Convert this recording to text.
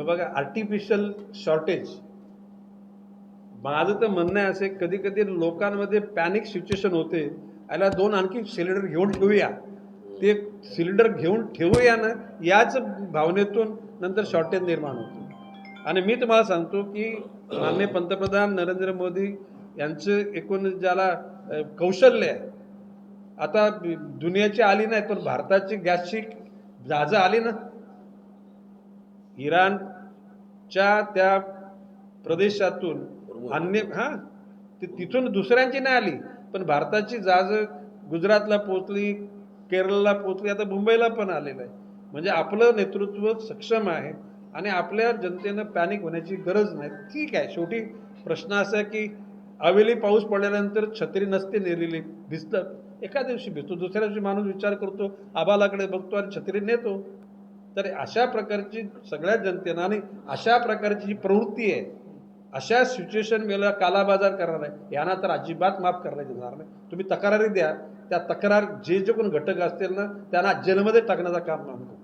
बघा artificial shortage, माझं तर म्हणणं आहे असे, कधी कधी लोकांमध्ये पॅनिक सिच्युएशन होते, याला दोन आणखी सिलेंडर घेऊन ठेवूया, ते सिलेंडर घेऊन ठेवूया ना, याच भावनेतून नंतर शॉर्टेज निर्माण होतं. आणि मी तुम्हाला सांगतो की माननीय पंतप्रधान नरेंद्र मोदी यांचं एकूण ज्याला कौशल्य आहे, आता दुनियाची आली नाही पण भारताची गॅसची जहाजं आली ना, इराणच्या त्या प्रदेशातून अन्य तिथून दुसऱ्यांची नाही आली, पण भारताची जहाजं गुजरातला पोहोचली, केरळला पोहोचली, आता मुंबईला पण आलेलं आहे. म्हणजे आपलं नेतृत्व सक्षम आहे आणि आपल्या जनतेनं पॅनिक होण्याची गरज नाही. ठीक आहे, शेवटी प्रश्न असा आहे की अवेळी पाऊस पडल्यानंतर छत्री नसते नेलेली, भिजतं, एका दिवशी भिजतो, दुसऱ्या दिवशी माणूस विचार करतो, आबालाकडे बघतो आणि छत्री नेतो. तर अशा प्रकारची सगळ्या जनतेनं आणि अशा प्रकारची जी प्रवृत्ती आहे, अशा सिच्युएशन वेळेला कालाबाजार करणार आहे, यांना तर अजिबात माफ करण्यात येणार नाही. तुम्ही तक्रारी द्या, त्या तक्रार जे कोण घटक असतील ना, त्यांना जेलमध्ये टाकण्याचं काम आम्ही करू.